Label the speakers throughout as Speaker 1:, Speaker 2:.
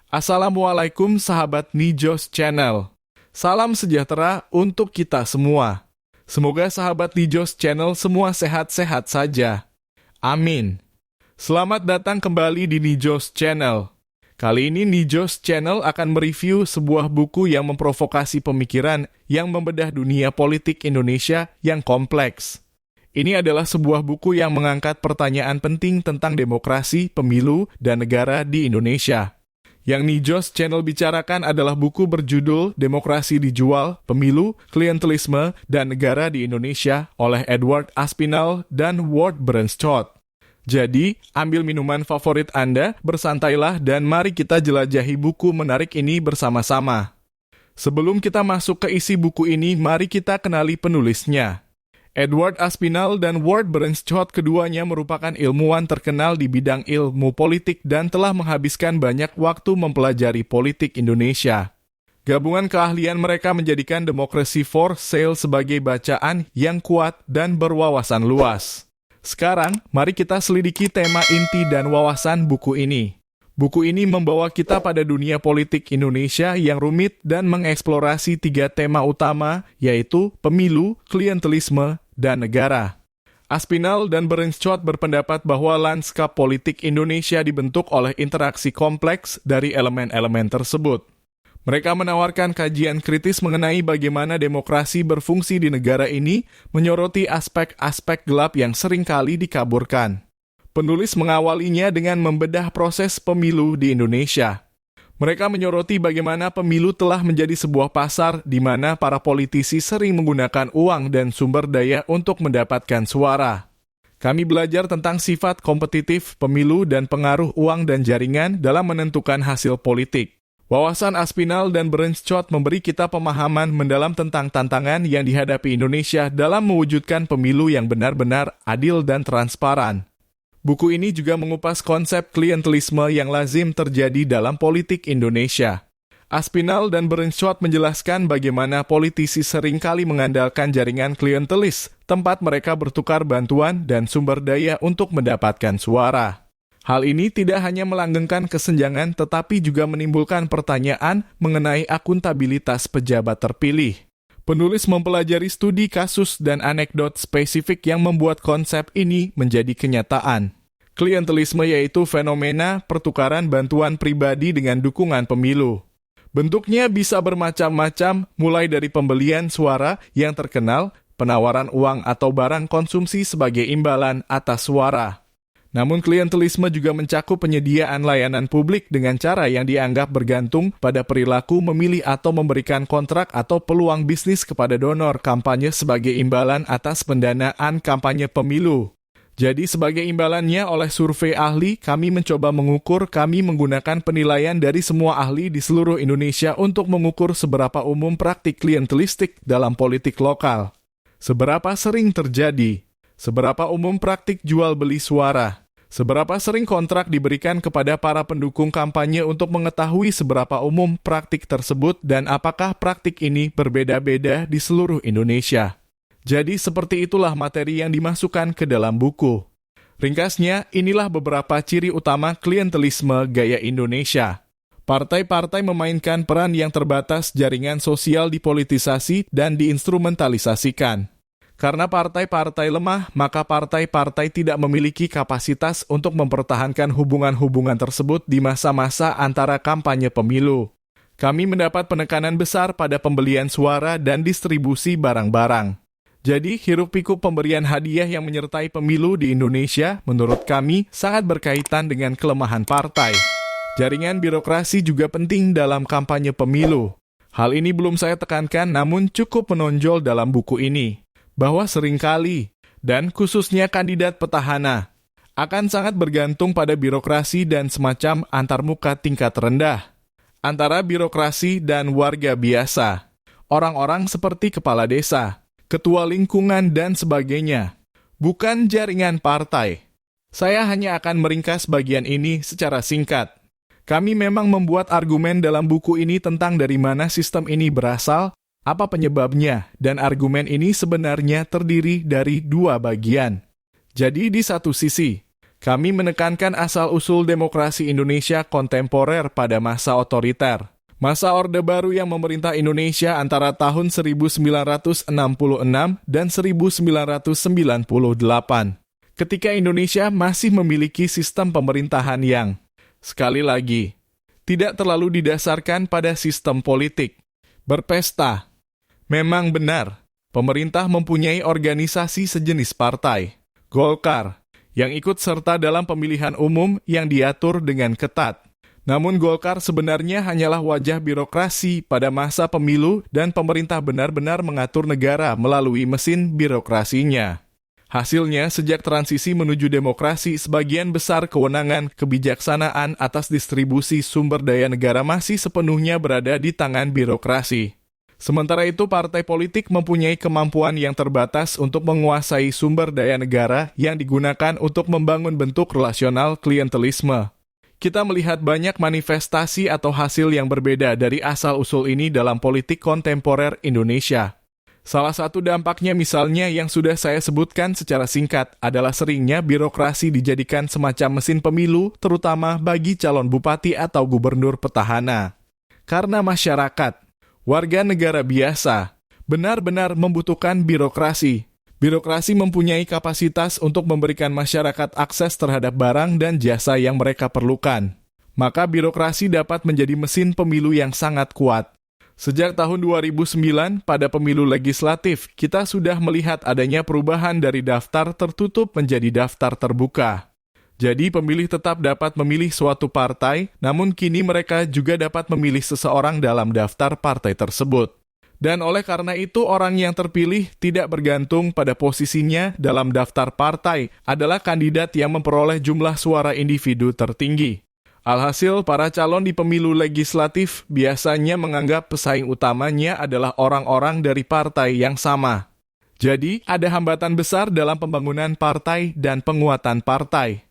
Speaker 1: Assalamualaikum sahabat Nijos Channel. Salam sejahtera untuk kita semua. Semoga sahabat Nijos Channel semua sehat-sehat saja. Amin. Selamat datang kembali di Nijos Channel. Kali ini Nijos Channel akan mereview sebuah buku yang memprovokasi pemikiran yang membedah dunia politik Indonesia yang kompleks. Ini adalah sebuah buku yang mengangkat pertanyaan penting tentang demokrasi, pemilu, dan negara di Indonesia. Yang Nijos Channel bicarakan adalah buku berjudul Demokrasi Dijual, Pemilu, Klientelisme, dan Negara di Indonesia oleh Edward Aspinall dan Ward Bernschot. Jadi, ambil minuman favorit Anda, bersantailah, dan mari kita jelajahi buku menarik ini bersama-sama. Sebelum kita masuk ke isi buku ini, mari kita kenali penulisnya. Edward Aspinall dan Ward Bernschot keduanya merupakan ilmuwan terkenal di bidang ilmu politik dan telah menghabiskan banyak waktu mempelajari politik Indonesia. Gabungan keahlian mereka menjadikan Democracy for Sale sebagai bacaan yang kuat dan berwawasan luas. Sekarang, mari kita selidiki tema inti dan wawasan buku ini. Buku ini membawa kita pada dunia politik Indonesia yang rumit dan mengeksplorasi 3 tema utama, yaitu pemilu, klientelisme, dan negara. Aspinall dan Bernschot berpendapat bahwa lanskap politik Indonesia dibentuk oleh interaksi kompleks dari elemen-elemen tersebut. Mereka menawarkan kajian kritis mengenai bagaimana demokrasi berfungsi di negara ini, menyoroti aspek-aspek gelap yang seringkali dikaburkan. Penulis mengawalinya dengan membedah proses pemilu di Indonesia. Mereka menyoroti bagaimana pemilu telah menjadi sebuah pasar di mana para politisi sering menggunakan uang dan sumber daya untuk mendapatkan suara. Kami belajar tentang sifat kompetitif pemilu dan pengaruh uang dan jaringan dalam menentukan hasil politik. Wawasan Aspinall dan Bernschot memberi kita pemahaman mendalam tentang tantangan yang dihadapi Indonesia dalam mewujudkan pemilu yang benar-benar adil dan transparan. Buku ini juga mengupas konsep klientelisme yang lazim terjadi dalam politik Indonesia. Aspinall dan Bernschot menjelaskan bagaimana politisi seringkali mengandalkan jaringan klientelis, tempat mereka bertukar bantuan dan sumber daya untuk mendapatkan suara. Hal ini tidak hanya melanggengkan kesenjangan, tetapi juga menimbulkan pertanyaan mengenai akuntabilitas pejabat terpilih. Penulis mempelajari studi kasus dan anekdot spesifik yang membuat konsep ini menjadi kenyataan. Klientelisme yaitu fenomena pertukaran bantuan pribadi dengan dukungan pemilu. Bentuknya bisa bermacam-macam, mulai dari pembelian suara yang terkenal, penawaran uang atau barang konsumsi sebagai imbalan atas suara. Namun klientelisme juga mencakup penyediaan layanan publik dengan cara yang dianggap bergantung pada perilaku memilih atau memberikan kontrak atau peluang bisnis kepada donor kampanye sebagai imbalan atas pendanaan kampanye pemilu. Jadi sebagai imbalannya oleh survei ahli, kami mencoba mengukur, kami menggunakan penilaian dari semua ahli di seluruh Indonesia untuk mengukur seberapa umum praktik klientelistik dalam politik lokal. Seberapa sering terjadi? Seberapa umum praktik jual beli suara? Seberapa sering kontrak diberikan kepada para pendukung kampanye untuk mengetahui seberapa umum praktik tersebut dan apakah praktik ini berbeda-beda di seluruh Indonesia? Jadi seperti itulah materi yang dimasukkan ke dalam buku. Ringkasnya, inilah beberapa ciri utama klientelisme gaya Indonesia. Partai-partai memainkan peran yang terbatas, jaringan sosial dipolitisasi dan diinstrumentalisasikan. Karena partai-partai lemah, maka partai-partai tidak memiliki kapasitas untuk mempertahankan hubungan-hubungan tersebut di masa-masa antara kampanye pemilu. Kami mendapat penekanan besar pada pembelian suara dan distribusi barang-barang. Jadi, hiruk-pikuk pemberian hadiah yang menyertai pemilu di Indonesia, menurut kami, sangat berkaitan dengan kelemahan partai. Jaringan birokrasi juga penting dalam kampanye pemilu. Hal ini belum saya tekankan, namun cukup menonjol dalam buku ini. Bahwa seringkali, dan khususnya kandidat petahana, akan sangat bergantung pada birokrasi dan semacam antarmuka tingkat rendah. Antara birokrasi dan warga biasa. Orang-orang seperti kepala desa, ketua lingkungan, dan sebagainya. Bukan jaringan partai. Saya hanya akan meringkas bagian ini secara singkat. Kami memang membuat argumen dalam buku ini tentang dari mana sistem ini berasal, apa penyebabnya, dan argumen ini sebenarnya terdiri dari 2 bagian. Jadi di satu sisi, Kami menekankan asal-usul demokrasi Indonesia kontemporer pada masa otoriter. Masa Orde Baru yang memerintah Indonesia antara tahun 1966 dan 1998. Ketika Indonesia masih memiliki sistem pemerintahan yang, sekali lagi, tidak terlalu didasarkan pada sistem politik. Berpesta. Memang benar, pemerintah mempunyai organisasi sejenis partai, Golkar, yang ikut serta dalam pemilihan umum yang diatur dengan ketat. Namun Golkar sebenarnya hanyalah wajah birokrasi pada masa pemilu dan pemerintah benar-benar mengatur negara melalui mesin birokrasinya. Hasilnya, sejak transisi menuju demokrasi, sebagian besar kewenangan kebijaksanaan atas distribusi sumber daya negara masih sepenuhnya berada di tangan birokrasi. Sementara itu, partai politik mempunyai kemampuan yang terbatas untuk menguasai sumber daya negara yang digunakan untuk membangun bentuk relasional klientelisme. Kita melihat banyak manifestasi atau hasil yang berbeda dari asal-usul ini dalam politik kontemporer Indonesia. Salah satu dampaknya misalnya yang sudah saya sebutkan secara singkat adalah seringnya birokrasi dijadikan semacam mesin pemilu, terutama bagi calon bupati atau gubernur petahana. Karena masyarakat, warga negara biasa, benar-benar membutuhkan birokrasi. Birokrasi mempunyai kapasitas untuk memberikan masyarakat akses terhadap barang dan jasa yang mereka perlukan. Maka birokrasi dapat menjadi mesin pemilu yang sangat kuat. Sejak tahun 2009, pada pemilu legislatif, kita sudah melihat adanya perubahan dari daftar tertutup menjadi daftar terbuka. Jadi pemilih tetap dapat memilih suatu partai, namun kini mereka juga dapat memilih seseorang dalam daftar partai tersebut. Dan oleh karena itu, orang yang terpilih tidak bergantung pada posisinya dalam daftar partai, adalah kandidat yang memperoleh jumlah suara individu tertinggi. Alhasil, para calon di pemilu legislatif biasanya menganggap pesaing utamanya adalah orang-orang dari partai yang sama. Jadi, ada hambatan besar dalam pembangunan partai dan penguatan partai.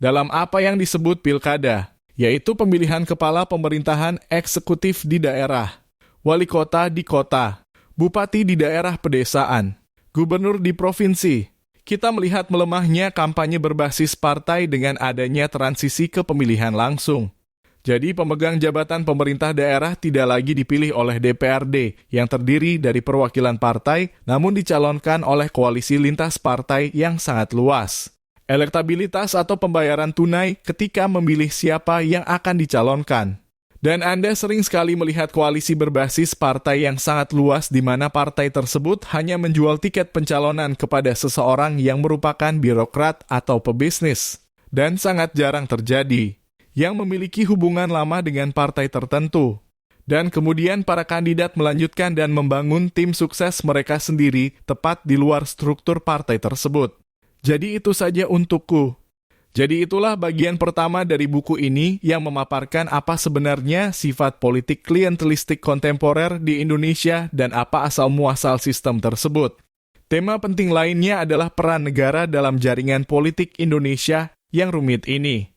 Speaker 1: Dalam apa yang disebut pilkada, yaitu pemilihan kepala pemerintahan eksekutif di daerah, wali kota di kota, bupati di daerah pedesaan, gubernur di provinsi, kita melihat melemahnya kampanye berbasis partai dengan adanya transisi ke pemilihan langsung. Jadi pemegang jabatan pemerintah daerah tidak lagi dipilih oleh DPRD yang terdiri dari perwakilan partai, namun dicalonkan oleh koalisi lintas partai yang sangat luas. Elektabilitas atau pembayaran tunai ketika memilih siapa yang akan dicalonkan. Dan Anda sering sekali melihat koalisi berbasis partai yang sangat luas di mana partai tersebut hanya menjual tiket pencalonan kepada seseorang yang merupakan birokrat atau pebisnis. Dan sangat jarang terjadi yang memiliki hubungan lama dengan partai tertentu. Dan kemudian para kandidat melanjutkan dan membangun tim sukses mereka sendiri tepat di luar struktur partai tersebut. Jadi itu saja untukku. Jadi itulah bagian pertama dari buku ini yang memaparkan apa sebenarnya sifat politik klientelistik kontemporer di Indonesia dan apa asal-muasal sistem tersebut. Tema penting lainnya adalah peran negara dalam jaringan politik Indonesia yang rumit ini.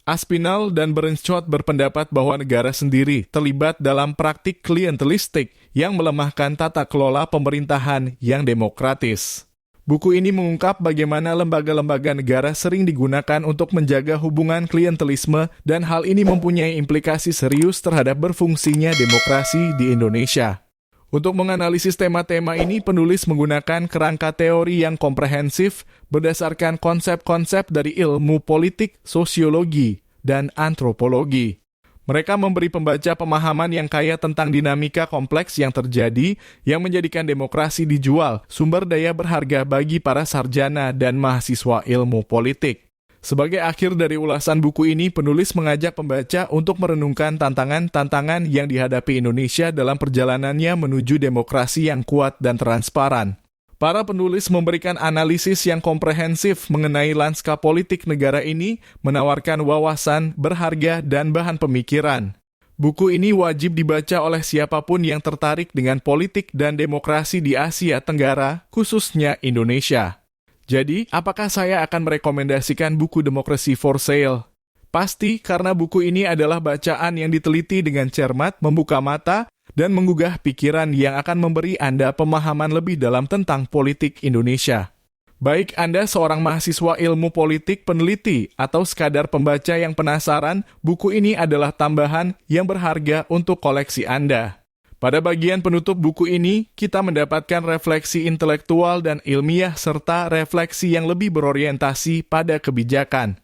Speaker 1: Aspinall dan Bernschot berpendapat bahwa negara sendiri terlibat dalam praktik klientelistik yang melemahkan tata kelola pemerintahan yang demokratis. Buku ini mengungkap bagaimana lembaga-lembaga negara sering digunakan untuk menjaga hubungan klientelisme dan hal ini mempunyai implikasi serius terhadap berfungsinya demokrasi di Indonesia. Untuk menganalisis tema-tema ini, penulis menggunakan kerangka teori yang komprehensif berdasarkan konsep-konsep dari ilmu politik, sosiologi, dan antropologi. Mereka memberi pembaca pemahaman yang kaya tentang dinamika kompleks yang terjadi yang menjadikan demokrasi dijual, sumber daya berharga bagi para sarjana dan mahasiswa ilmu politik. Sebagai akhir dari ulasan buku ini, penulis mengajak pembaca untuk merenungkan tantangan-tantangan yang dihadapi Indonesia dalam perjalanannya menuju demokrasi yang kuat dan transparan. Para penulis memberikan analisis yang komprehensif mengenai lanskap politik negara ini, menawarkan wawasan, berharga, dan bahan pemikiran. Buku ini wajib dibaca oleh siapapun yang tertarik dengan politik dan demokrasi di Asia Tenggara, khususnya Indonesia. Jadi, apakah saya akan merekomendasikan buku Democracy for Sale? Pasti, karena buku ini adalah bacaan yang diteliti dengan cermat, membuka mata, dan menggugah pikiran yang akan memberi Anda pemahaman lebih dalam tentang politik Indonesia. Baik Anda seorang mahasiswa ilmu politik peneliti atau sekadar pembaca yang penasaran, buku ini adalah tambahan yang berharga untuk koleksi Anda. Pada bagian penutup buku ini, kita mendapatkan refleksi intelektual dan ilmiah serta refleksi yang lebih berorientasi pada kebijakan.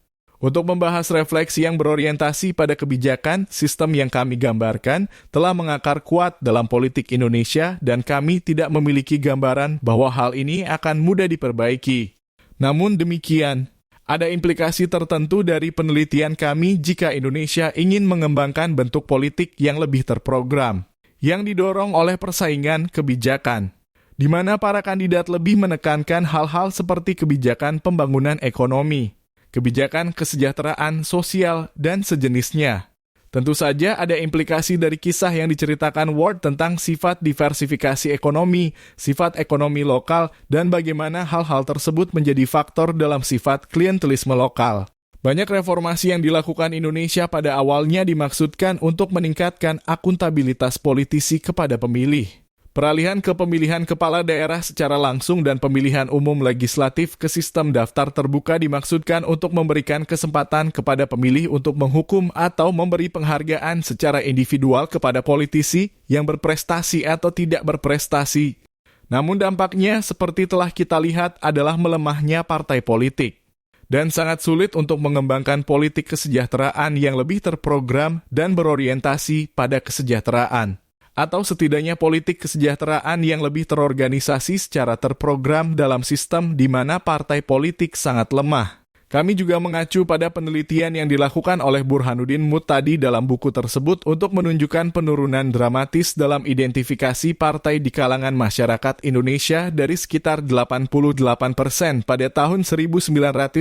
Speaker 1: Untuk membahas refleksi yang berorientasi pada kebijakan, sistem yang kami gambarkan telah mengakar kuat dalam politik Indonesia dan kami tidak memiliki gambaran bahwa hal ini akan mudah diperbaiki. Namun demikian, ada implikasi tertentu dari penelitian kami jika Indonesia ingin mengembangkan bentuk politik yang lebih terprogram, yang didorong oleh persaingan kebijakan, di mana para kandidat lebih menekankan hal-hal seperti kebijakan pembangunan ekonomi, kebijakan kesejahteraan sosial, dan sejenisnya. Tentu saja ada implikasi dari kisah yang diceritakan Ward tentang sifat diversifikasi ekonomi, sifat ekonomi lokal, dan bagaimana hal-hal tersebut menjadi faktor dalam sifat klientelisme lokal. Banyak reformasi yang dilakukan Indonesia pada awalnya dimaksudkan untuk meningkatkan akuntabilitas politisi kepada pemilih. Peralihan ke pemilihan kepala daerah secara langsung dan pemilihan umum legislatif ke sistem daftar terbuka dimaksudkan untuk memberikan kesempatan kepada pemilih untuk menghukum atau memberi penghargaan secara individual kepada politisi yang berprestasi atau tidak berprestasi. Namun dampaknya seperti telah kita lihat adalah melemahnya partai politik dan sangat sulit untuk mengembangkan politik kesejahteraan yang lebih terprogram dan berorientasi pada kesejahteraan, atau setidaknya politik kesejahteraan yang lebih terorganisasi secara terprogram dalam sistem di mana partai politik sangat lemah. Kami juga mengacu pada penelitian yang dilakukan oleh Burhanuddin Muhtadi dalam buku tersebut untuk menunjukkan penurunan dramatis dalam identifikasi partai di kalangan masyarakat Indonesia dari sekitar 88% pada tahun 1999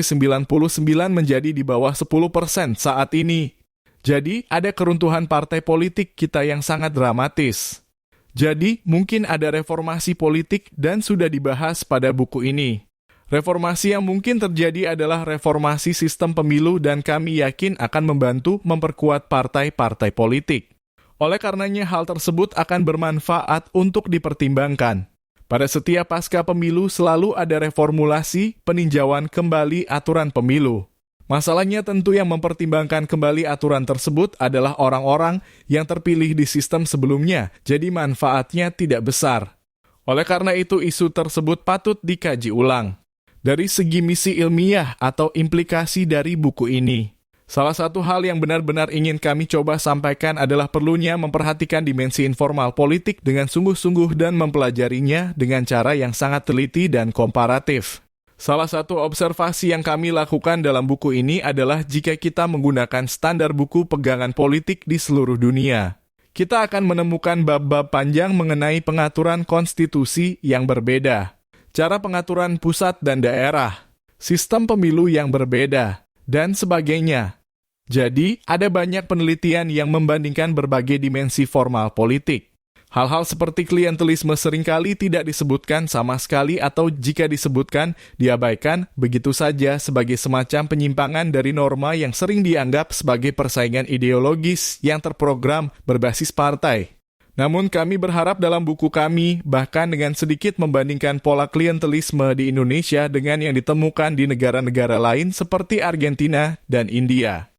Speaker 1: menjadi di bawah 10% saat ini. Jadi, ada keruntuhan partai politik kita yang sangat dramatis. Jadi, mungkin ada reformasi politik dan sudah dibahas pada buku ini. Reformasi yang mungkin terjadi adalah reformasi sistem pemilu dan kami yakin akan membantu memperkuat partai-partai politik. Oleh karenanya hal tersebut akan bermanfaat untuk dipertimbangkan. Pada setiap pasca pemilu selalu ada reformulasi, peninjauan kembali aturan pemilu. Masalahnya tentu yang mempertimbangkan kembali aturan tersebut adalah orang-orang yang terpilih di sistem sebelumnya, jadi manfaatnya tidak besar. Oleh karena itu isu tersebut patut dikaji ulang. Dari segi misi ilmiah atau implikasi dari buku ini, salah satu hal yang benar-benar ingin kami coba sampaikan adalah perlunya memperhatikan dimensi informal politik dengan sungguh-sungguh dan mempelajarinya dengan cara yang sangat teliti dan komparatif. Salah satu observasi yang kami lakukan dalam buku ini adalah jika kita menggunakan standar buku pegangan politik di seluruh dunia, kita akan menemukan bab-bab panjang mengenai pengaturan konstitusi yang berbeda, cara pengaturan pusat dan daerah, sistem pemilu yang berbeda, dan sebagainya. Jadi, ada banyak penelitian yang membandingkan berbagai dimensi formal politik. Hal-hal seperti klientelisme seringkali tidak disebutkan sama sekali atau jika disebutkan, diabaikan begitu saja sebagai semacam penyimpangan dari norma yang sering dianggap sebagai persaingan ideologis yang terprogram berbasis partai. Namun kami berharap dalam buku kami, bahkan dengan sedikit membandingkan pola klientelisme di Indonesia dengan yang ditemukan di negara-negara lain seperti Argentina dan India,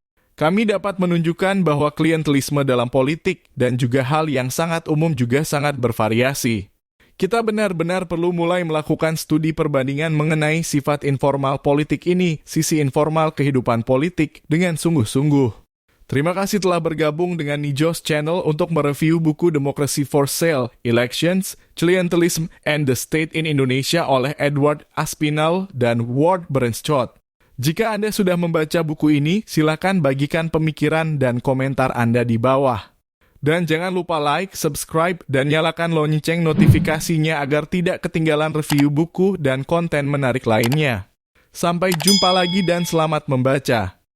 Speaker 1: kami dapat menunjukkan bahwa klientelisme dalam politik dan juga hal yang sangat umum juga sangat bervariasi. Kita benar-benar perlu mulai melakukan studi perbandingan mengenai sifat informal politik ini, sisi informal kehidupan politik dengan sungguh-sungguh. Terima kasih telah bergabung dengan Nijos Channel untuk mereview buku Democracy for Sale, Elections, Clientelism, and the State in Indonesia oleh Edward Aspinall dan Ward Bernschot. Jika Anda sudah membaca buku ini, silakan bagikan pemikiran dan komentar Anda di bawah. Dan jangan lupa like, subscribe, dan nyalakan lonceng notifikasinya agar tidak ketinggalan review buku dan konten menarik lainnya. Sampai jumpa lagi dan selamat membaca.